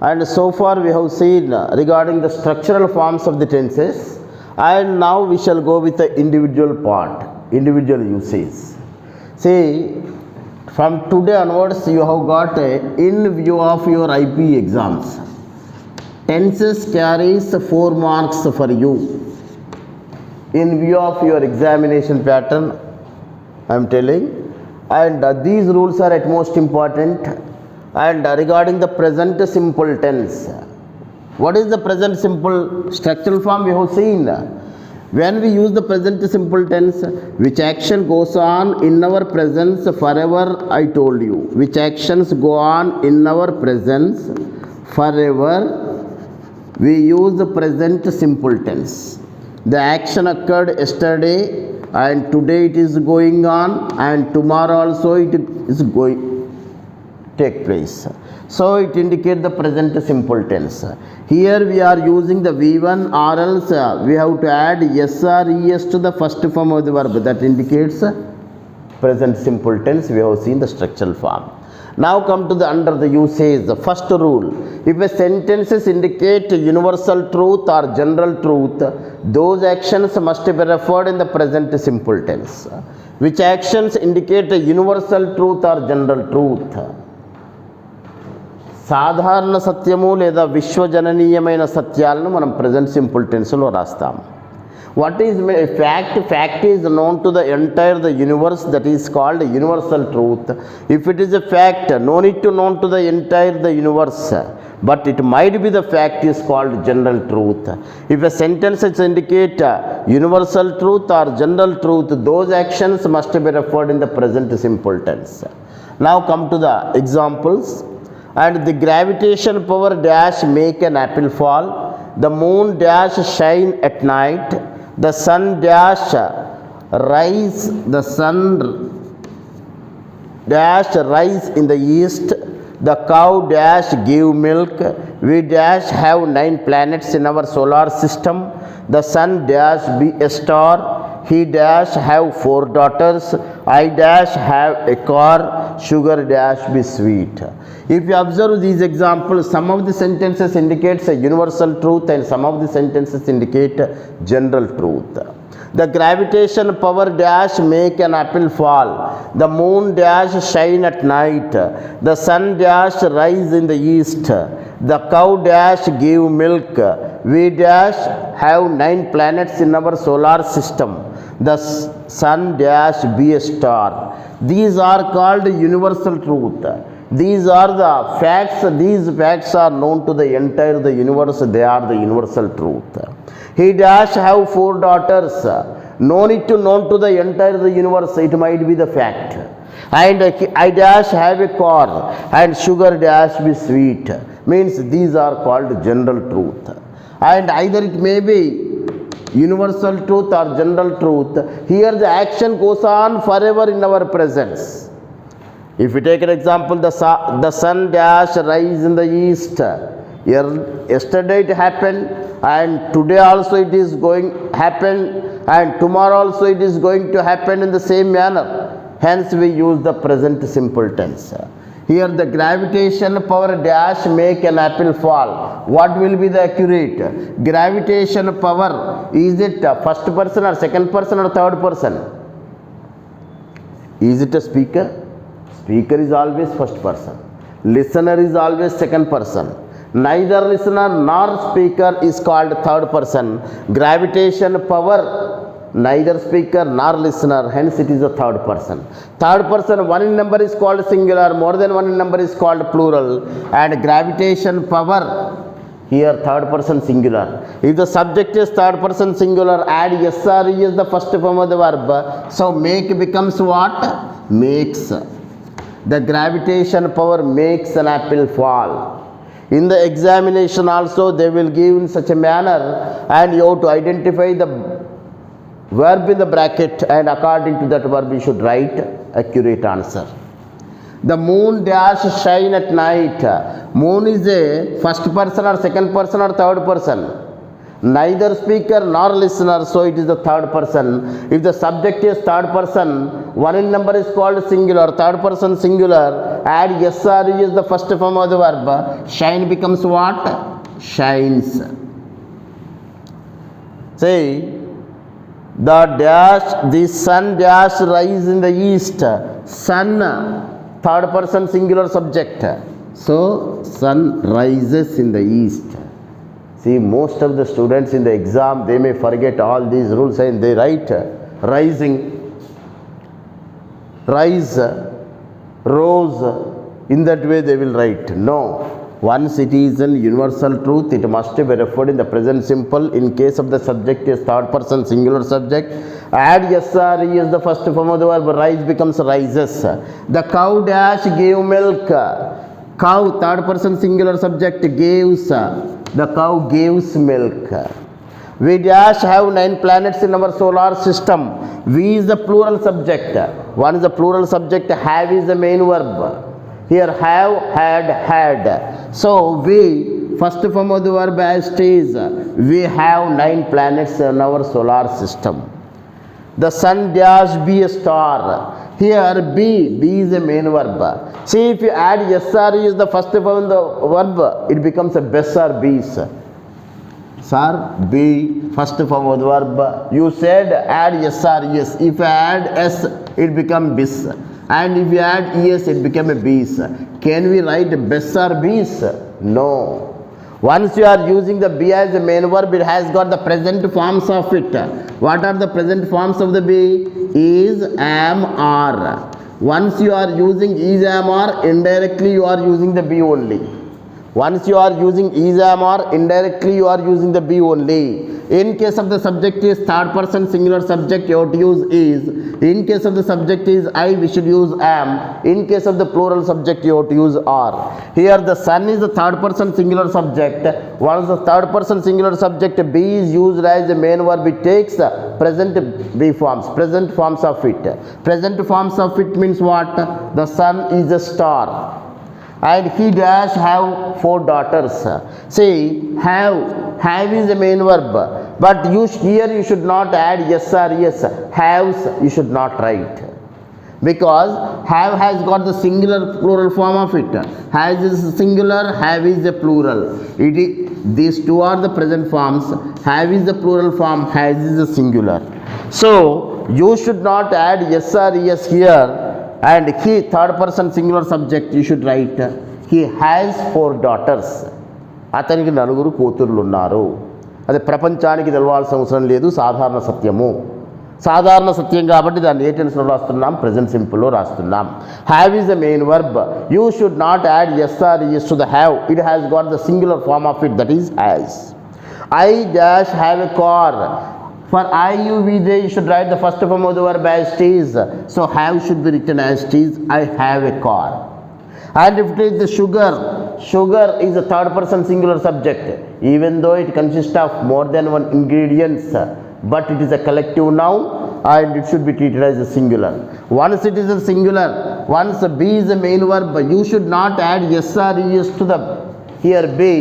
And so far we have seen regarding the structural forms of the tenses, and now we shall go with the individual part, individual uses. See, from today onwards you have got in view of your IP exams, tenses carries 4 marks for you. In view of your examination pattern, I am telling, and these rules are at most important. And regarding the present simple tense, what is the present simple structural form we have seen? When we use the present simple tense, which action goes on in our presence forever, I told you. Which actions go on in our presence forever, we use the present simple tense. The action occurred yesterday and today it is going on, and tomorrow also it is going take place. So it indicates the present simple tense. Here we are using the V1, or else we have to add S or ES to the first form of the verb. That indicates present simple tense. We have seen the structural form. Now come to the under the usage. The first rule: if a sentences indicate universal truth or general truth, those actions must be referred in the present simple tense. Which actions indicate a universal truth or general truth? సాధారణ సత్యము లేదా విశ్వజననీయమైన సత్యాలను మనం present simple టెన్స్లో రాస్తాం. What is fact? Fact is known to the entire the universe, that is called universal truth. If it is a fact, no need to known to the entire the universe, but it might be the fact is called general truth. If a sentence indicate universal truth or general truth, those actions must be referred in the present simple tense. Now come to the examples. And the gravitation power dash make an apple fall, the moon dash shine at night, the sun dash rise, the sun dash rise in the east, the cow dash give milk, we dash have 9 planets in our solar system, the sun dash be a star, he dash have 4 daughters, I dash have a car, sugar dash be sweet. If you observe these examples, some of the sentences indicates a universal truth and some of the sentences indicate general truth. The gravitation power dash make an apple fall, the moon dash shine at night, the sun dash rise in the east, the cow dash give milk, we dash have 9 planets in our solar system, the sun dash be a star. These are called universal truth. These are the facts. These facts are known to the entire the universe. They are the universal truth. He dash have 4 daughters. No need to known to the entire the universe. It might be the fact. And I dash have a car and sugar dash be sweet. Means these are called general truth. And either it may be universal truth or general truth. Here the action goes on forever in our presence. If we take an example, the sun dash rise in the east. Yesterday it happened, and today also it is going happen, and tomorrow also it is going to happen in the same manner. Hence we use the present simple tense. Here the gravitation power dash make an apple fall. What will be the accurate? Gravitation power, is it first person or second person or third person? Is it a speaker? Speaker is always first person. Listener is always second person. Neither listener nor speaker is called third person. Gravitation power, neither speaker nor listener, hence it is a third person. Third person, one in number is called singular, more than one in number is called plural. And gravitation power, here third person singular. If the subject is third person singular, add yes or is the first form of the verb. So make becomes what? Makes. The gravitation power makes an apple fall. In the examination also they will give in such a manner, and you have to identify the verb in the bracket, and according to that verb you should write accurate answer. The moon dash shine at night. Moon is a first person or second person or third person? neither speaker nor listener, so it is the third person. If the subject is third person, one in number is called singular, third person singular, add SRE is the first form of the verb, shine becomes what? Shines. Say, the dash, the sun dash rise in the east. Sun, third person singular subject, so sun rises in the east. See, most of the students in the exam, they may forget all these rules and they write rising, rise, rose. In that way they will write. No. Once it is an universal truth, it must be referred in the present simple. In case of the subject is third person singular subject, add SRE is the first form of the verb, rise becomes rises. The cow dash gave milk. Cow, third person singular subject, gives. The cow gives milk. We dash have 9 planets in our solar system. We is the plural subject. One is the plural subject, have is the main verb. Here have, had. So we, first form of the verb as it is, we have 9 planets in our solar system. The sun dash be a star. Here be is a main verb. See, if you add SRE is the first form of the verb, it becomes a bes or bees. Sir, be first form of the verb. You said add SRES. If you add S, it becomes bis. And if you add ES, it becomes a bees. Can we write bes or bees? No. Once you are using the be as a main verb, it has got the present forms of it. What are the present forms of the be? Is, am, are. Once you are using is, am, are, indirectly you are using the be only. Once you are using is, am, are, indirectly you are using the be only. In case of the subject is third person singular subject, you have to use is. In case of the subject is I, we should use am. In case of the plural subject, you have to use are. Here the sun is the third person singular subject. Once the third person singular subject be is used as the main verb, it takes present be forms, present forms of it. Present forms of it means what? The sun is a star. And he dash have 4 daughters. See, have is the main verb, but here you should not add yes or yes. Haves you should not write, because have has got the singular plural form of it. Has is singular, have is the plural. These two are the present forms. Have is the plural form, has is the singular. So you should not add yes or yes here. And he, third person singular subject, you should write he has 4 daughters. అతనికి 4 కూతుర్లు ఉన్నారు. అది ప్రపంచానికి తెలవాల్సిన అవసరం లేదు, సాధారణ సత్యము. సాధారణ సత్యం కాబట్టి దాన్ని ఏ టెన్స్లో రాస్తున్నాం? ప్రెజెంట్ సింపుల్లో రాస్తున్నాం. Have is the main verb. You should not add S or S to the have. It has got the singular form of it, that is has. I dash have a car. For I, you, we, they, you should write the first form of the verb as it is. So have should be written as it is. I have a car. And if it is the sugar, sugar is a third person singular subject. Even though it consists of more than one ingredients, but it is a collective noun and it should be treated as a singular. Once it is a singular, once be is the main verb, you should not add yes or es to the here be.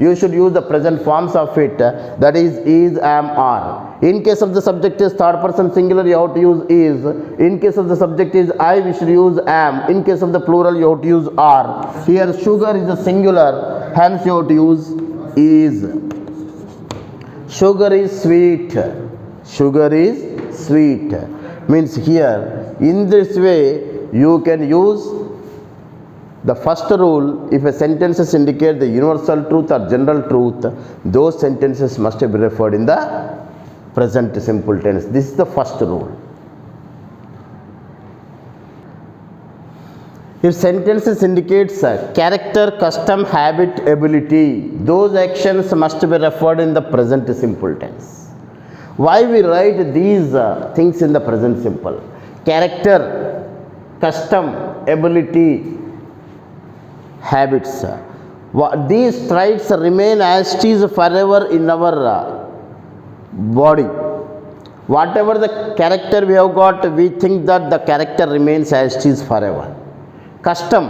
You should use the present forms of it, that is, am, are. In case of the subject is third person singular, you have to use is. In case of the subject is I, we should use am. In case of the plural, you have to use are. Here sugar is a singular, hence you have to use is. Sugar is sweet. Sugar is sweet. Means here, in this way, you can use the first rule. If a sentences indicate the universal truth or general truth, those sentences must be referred in the present simple tense. This is the first rule. If sentences indicates character, custom, habit, ability, those actions must be referred in the present simple tense. Why we write these things in the present simple? Character, custom, ability, habits. These traits remain as it is forever in our body. Whatever the character we have got, we think that the character remains as it is forever. Custom,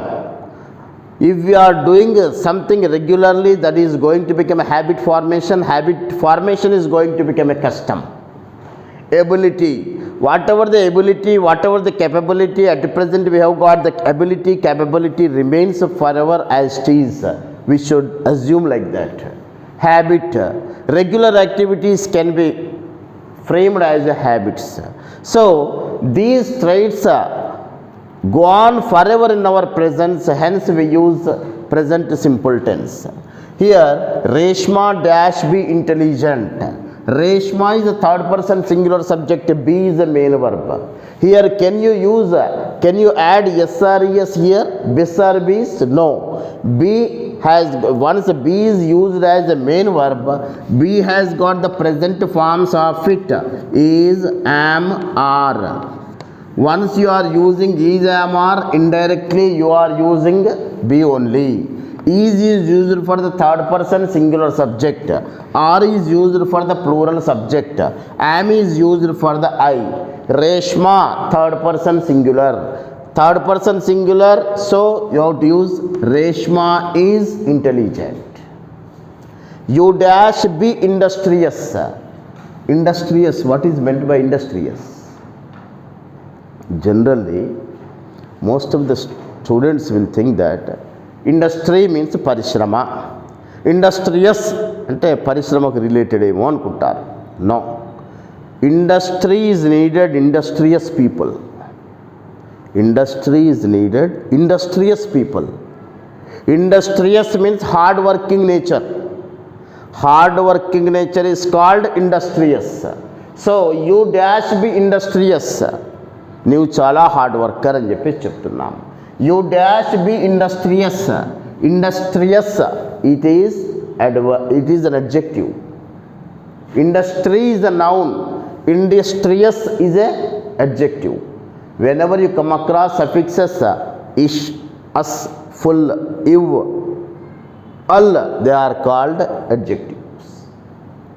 If we are doing something regularly, that is going to become a habit formation. Habit formation is going to become a custom. Ability, whatever the ability, whatever the capability, at present we have got the ability, capability remains forever as it is. We should assume like that. Habit, regular activities can be framed as habits. So these traits go on forever in our presence, hence we use present simple tense. Here, Reshma dash be intelligent. Reshma is the third person singular subject, be is the main verb. Here, can you add yes or yes here? Bis or bees? No. Be has, once be is used as the main verb, be has got the present forms of it, is, am, are. Once you are using is, am, are, indirectly you are using be only. Is used for the third person singular subject. Are is used for the plural subject. Am is used for the I. Reshma, third person singular. Third person singular, so you have to use Reshma is intelligent. You dash be industrious. Industrious, what is meant by industrious? Generally, most of the students will think that industry means parishrama. Industrious ante parishramaku related emo anukuntaru. No. Industry is needed industrious people. Industry is needed industrious people. Industrious means hard working nature. Hard working nature is called industrious. So you dash be industrious. నీవు చాలా hard worker అని చెప్పి చెప్తున్నాము. You dash be industrious. Industrious it is an adjective. Industry is a noun. Industrious is a adjective. whenever you come across suffixes ish, as, full, iv, al, they are called adjectives.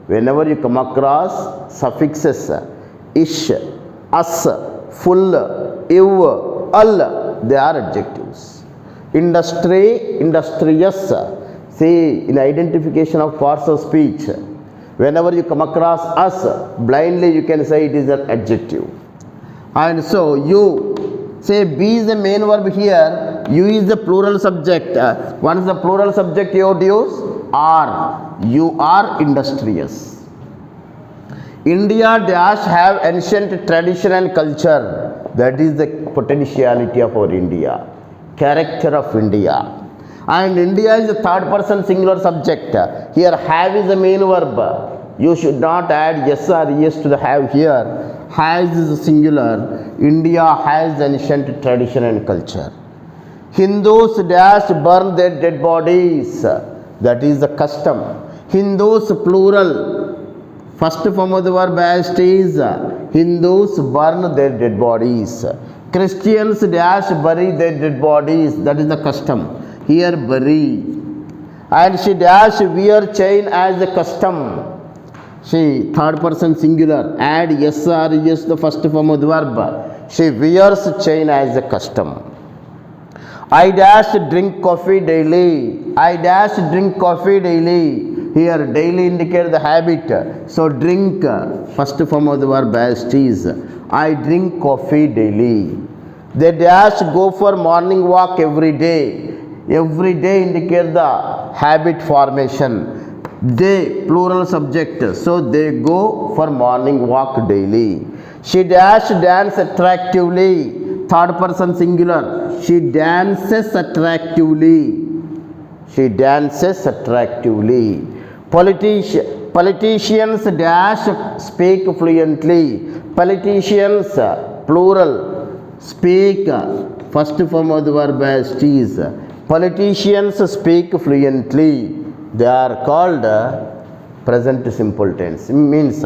Whenever you come across suffixes ish, as, full, iv, al, they are adjectives. Industry, industrious. See, in identification of parts of speech, whenever you come across us, blindly you can say it is an adjective. And so you say be is the main verb here, you is the plural subject. Once the plural subject you have to use are. You are industrious. India dash have ancient tradition and culture. That is the potentiality of our India, character of India. And India is the third person singular subject. Here have is the main verb. You should not add yes or yes to the have here. Has is singular. India has ancient tradition and culture. Hindus dash burn their dead bodies. That is the custom. Hindus plural. First form of the verb as it is. Hindus burn their dead bodies. Christians dash bury their dead bodies. That is the custom. Here bury. And she dash wear chain as a custom. She, third person singular, add yes or yes the first form of the verb. She wears chain as a custom. I dash drink coffee daily. I dash drink coffee daily. Here daily indicate the habit. So drink, first form of the verb as it is. I drink coffee daily. They dash go for morning walk every day. Every day indicate the habit formation. They, plural subject, so they go for morning walk daily. She dash dance attractively. Third person singular. She dances attractively. She dances attractively. Politicians dash speak fluently. Politicians, plural, speak, first form of the verb as it is. Politicians speak fluently. They are called present simple tense. Means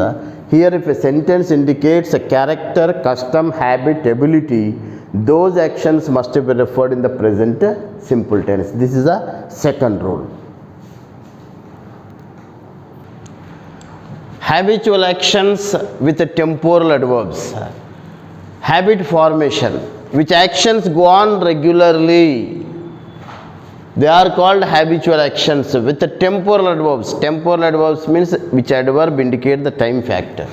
here if a sentence indicates a character, custom, habit, ability, those actions must be referred in the present simple tense. This is a second rule. Habitual actions with temporal adverbs. Habit formation, which actions go on regularly. They are called habitual actions with the temporal adverbs. Temporal adverbs means which adverb indicate the time factor.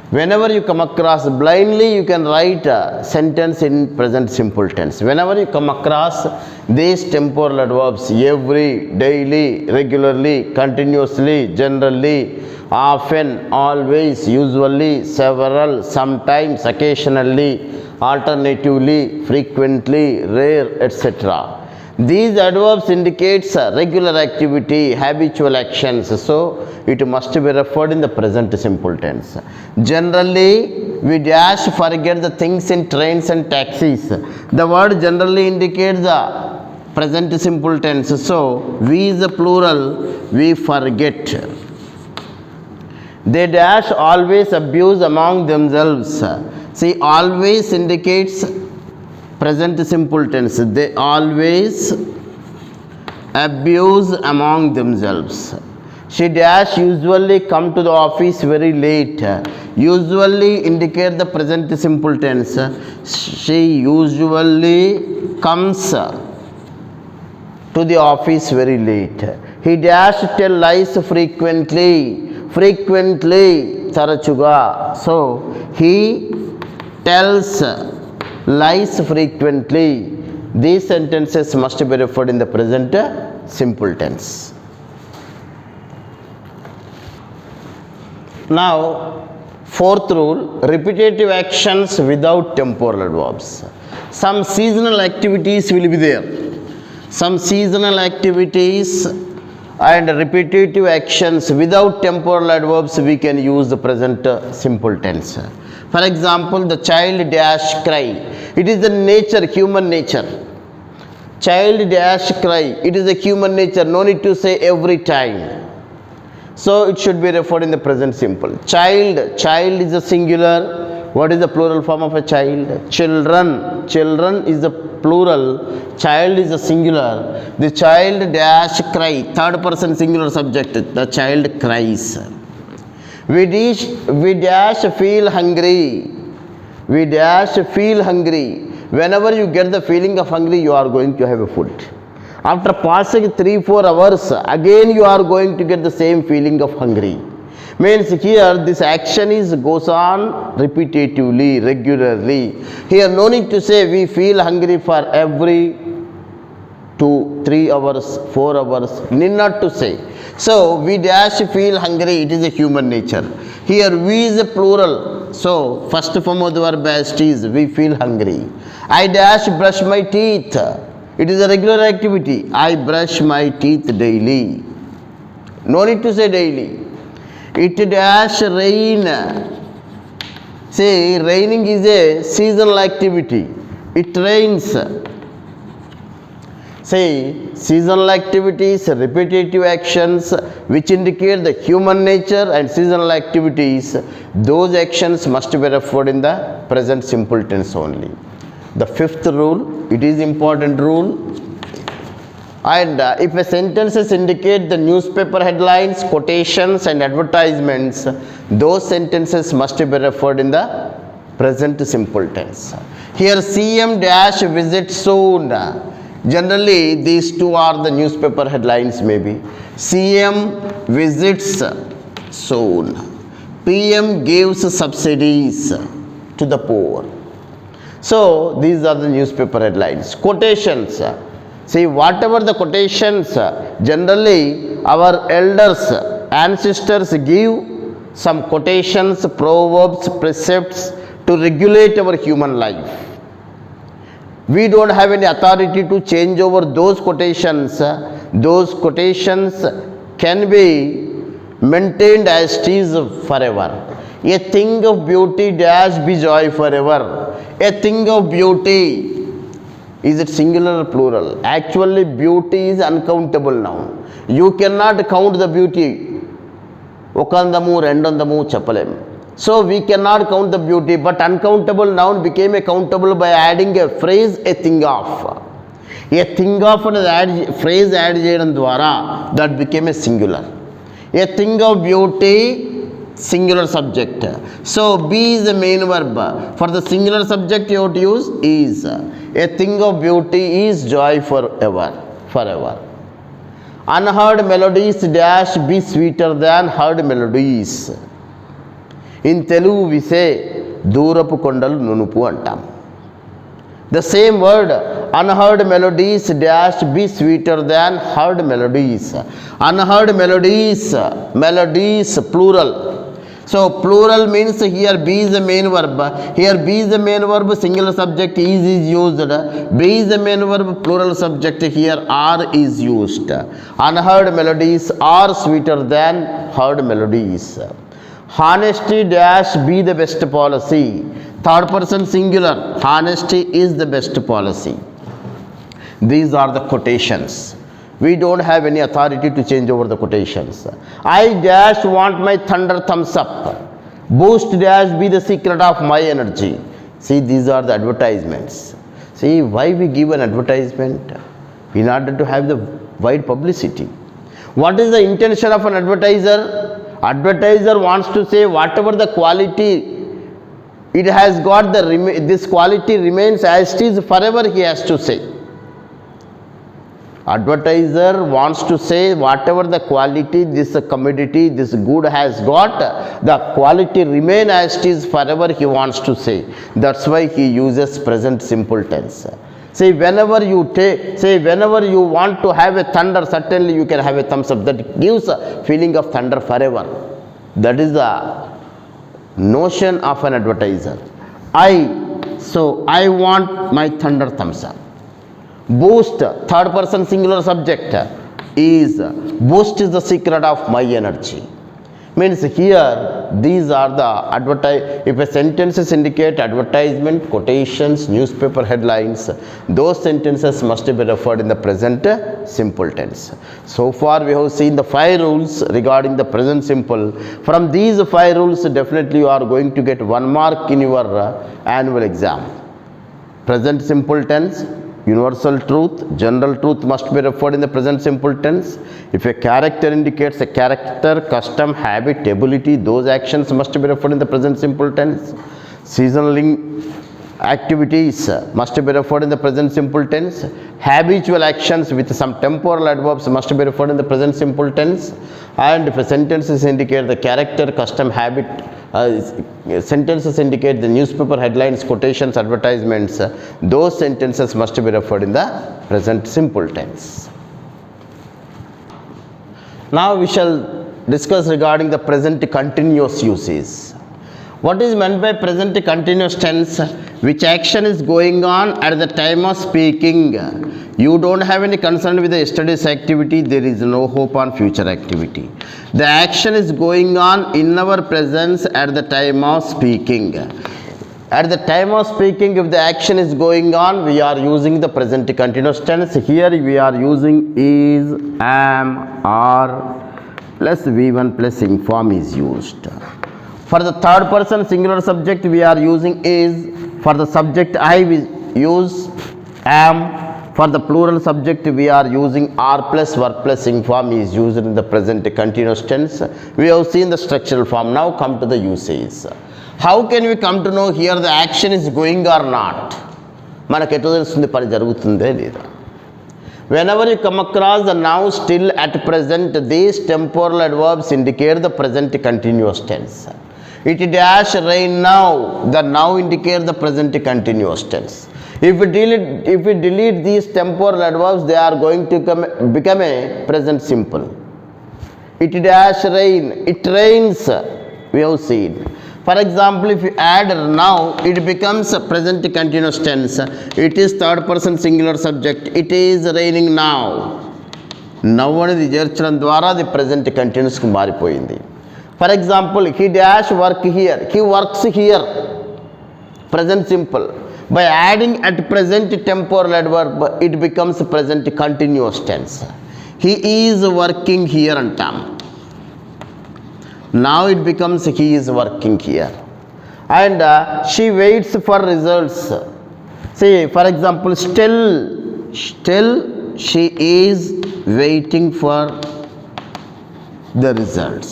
Whenever you come across blindly, you can write a sentence in present simple tense. Whenever you come across these temporal adverbs, every, daily, regularly, continuously, generally, often, always, usually, several, sometimes, occasionally, alternatively, frequently, rare, etc. These adverbs indicates regular activity, habitual actions, so it must be referred in the present simple tense. Generally, we dash forget the things in trains and taxis. The word generally indicates the present simple tense, so we is the plural, we forget. They dash always abuse among themselves. See, always indicates present simple tense. They always abuse among themselves. She dash usually come to the office very late. Usually indicate the present simple tense. She usually comes to the office very late. He dash tell lies frequently. Frequently, tarachuga. So he tells lies frequently. These sentences must be referred in the present simple tense. Now, fourth rule, repetitive actions without temporal adverbs. Some seasonal activities will be there. Some seasonal activities and repetitive actions without temporal adverbs we can use the present simple tense. For example, the child dash cry. It is the nature, human nature. Child dash cry. It is a human nature. No need to say every time. So it should be referred in the present simple. Child. Child is a singular. What is the plural form of a child? Children. Children is the plural. Child is a singular. The child dash cry. Third person singular subject. The child cries. We dash feel hungry. We dash feel hungry. Whenever you get the feeling of hungry, you are going to have a food. After passing 3-4 hours, again you are going to get the same feeling of hungry. Means here this action goes on repetitively, regularly. Here no need to say we feel hungry for every 2-3 hours, 4 hours. Need not to say. So we dash feel hungry. It is a human nature. Here we is a plural. So first form of the verb is we feel hungry. I dash brush my teeth. It is a regular activity. I brush my teeth daily. No need to say daily. It dash rain. See, raining is a seasonal activity. It rains. See, seasonal activities, repetitive actions which indicate the human nature and seasonal activities, those actions must be referred in the present simple tense only. The fifth rule, it is important rule. And if a sentences indicate the newspaper headlines, quotations and advertisements, those sentences must be referred in the present simple tense. Here CM dash visit soon. Generally these two are the newspaper headlines maybe. CM visits soon. PM gives subsidies to the poor. So these are the newspaper headlines. Quotations. See, whatever the quotations, generally our elders, ancestors give some quotations, proverbs, precepts to regulate our human life. We don't have any authority to change over those quotations. Those quotations can be maintained as it is forever. A thing of beauty dash be joy forever. A thing of beauty, is it singular or plural? Actually, beauty is uncountable noun. You cannot count the beauty. Okandamu, rendandamu, chapalem. So we cannot count the beauty, but uncountable noun became a countable by adding a phrase, a thing of. A thing of and phrase added cheyadam dwara, that became a singular. A thing of beauty, singular subject. So be is the main verb. For the singular subject you have to use is. A thing of beauty is joy forever. forever. Unheard melodies dash be sweeter than heard melodies. In Telugu we say దూరపు కొండలు నునుపు అంటాం. The same word, unheard melodies dash be sweeter than heard melodies. Unheard melodies, melodies plural. So plural means here be is the main verb. Here be is the main verb, singular subject is used. Be is the main verb, plural subject here are is used. Unheard melodies are sweeter than heard melodies. Honesty dash be the best policy. Third person singular, honesty is the best policy. These are the quotations. We don't have any authority to change over the quotations. I dash want my thunder thumbs up. Boost dash be the secret of my energy. See, these are the advertisements. See, why we give an advertisement? In order to have the wide publicity. What is the intention of an advertiser? Advertiser wants to say whatever the quality it has got, this quality remains as it is forever, he has to say. Advertiser wants to say whatever the quality this commodity, this good has got, the quality remain as it is forever, he wants to say. That's why he uses present simple tense. See, whenever you whenever you want to have a thunder, certainly you can have a thumbs up. That gives a feeling of thunder forever. That is the notion of an advertiser. I want my thunder thumbs up. Boost, third person singular subject, is boost is the secret of my energy. Means here these are the if a sentences indicate advertisement, quotations, newspaper headlines, those sentences must be referred in the present simple tense. So far we have seen the 5 rules regarding the present simple. From these 5 rules definitely you are going to get 1 mark in your annual exam. Present simple tense, universal truth, general truth must be referred in the present simple tense. If a character indicates a character, custom, habit, ability, those actions must be referred in the present simple tense. Seasonal activities must be referred in the present simple tense. Habitual actions with some temporal adverbs must be referred in the present simple tense. And if a sentences indicate the character, custom, habit, sentences indicate the newspaper headlines, quotations, advertisements, those sentences must be referred in the present simple tense. Now we shall discuss regarding the present continuous uses. What is meant by present continuous tense? Which action is going on at the time of speaking. You don't have any concern with the yesterday's activity, there is no hope on future activity. The action is going on in our presence at the time of speaking. At the time of speaking, if the action is going on, we are using the present continuous tense. Here we are using is, am, are plus V1 plus inform is used. For the third person singular subject, we are using is. For the subject I, we use am. For the plural subject, we are using are plus verb plus inform is used in the present continuous tense. We have seen the structural form. Now come to the usage. How can we come to know here the action is going or not? మనకు ఎట్లా తెలుస్తుంది పని జరుగుతుందే లేదా? Whenever you come across the now, still, at present, these temporal adverbs indicate the present continuous tense. It dash rain now, the now indicate the present continuous tense. If we delete these temporal adverbs, they are going to become a present simple. It dash rain, it rains, we have seen. For example, if you add now, it becomes a present continuous tense. It is third person singular subject. It is raining now. Now అనేది చేర్చడం ద్వారా అది present continuous కు మారిపోయింది. For example, he dash work here. He works here. Present simple. By adding at present temporal adverb, it becomes present continuous tense. He is working here antam. Now it becomes he is working here. And she waits for results. See, for example, still she is waiting for the results.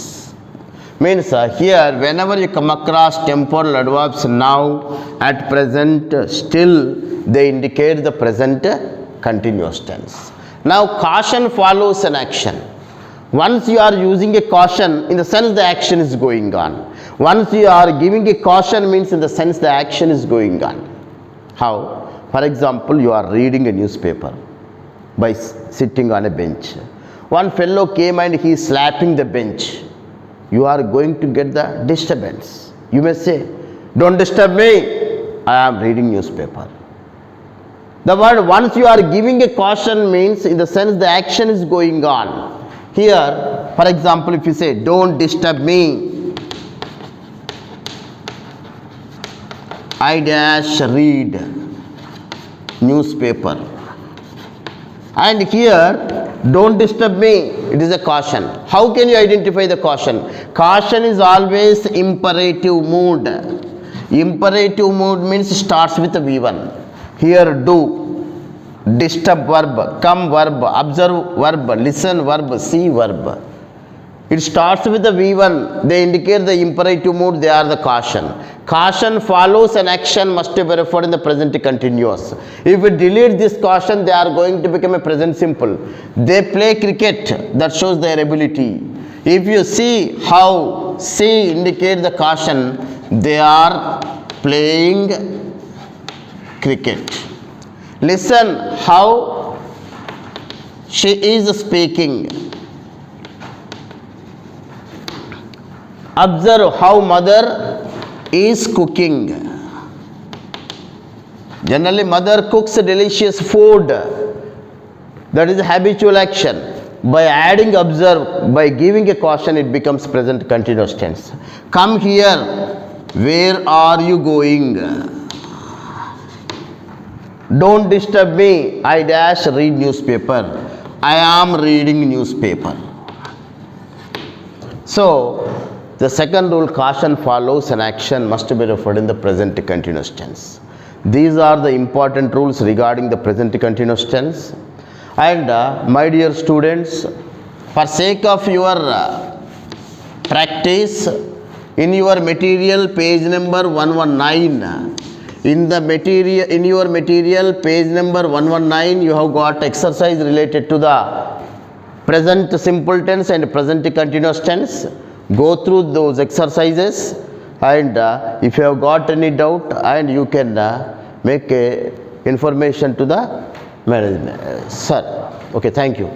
Means here whenever you come across temporal adverbs now, at present, still, they indicate the present continuous tense. Now caution follows an action. Once you are using a caution, in the sense the action is going on. Once you are giving a caution means in the sense the action is going on. How? For example, you are reading a newspaper by sitting on a bench. One fellow came and he is slapping the bench. You are going to get the disturbance. You may say, don't disturb me, I am reading newspaper. The word once you are giving a caution means in the sense the action is going on. Here, for example, if you say, don't disturb me, I dash read newspaper. And here, don't disturb me, it is a caution. How can you identify the caution? Caution is always imperative mood. Imperative mood means starts with a V1. Here, do, disturb verb, come verb, observe verb, listen verb, see verb. It starts with the V1. They indicate the imperative mood, they are the caution. Caution follows an action must be referred in the present continuous. If we delete this caution, they are going to become a present simple. They play cricket, that shows their ability. If you see how C indicate the caution, they are playing cricket. Listen how she is speaking. Observe how mother is cooking. Generally, mother cooks delicious food. That is habitual action. By adding observe, by giving a caution, it becomes present continuous tense. Come here. Where are you going? Don't disturb me. I dash read newspaper. I am reading newspaper. So, the second rule, caution follows an action must be referred in the present continuous tense. These are the important rules regarding the present continuous tense. And my dear students, for sake of your practice, in your material page number 119, in your material page number 119, you have got exercise related to the present simple tense and present continuous tense. Go through those exercises, and if you have got any doubt, and you can make a information to the management. Sir, okay, thank you.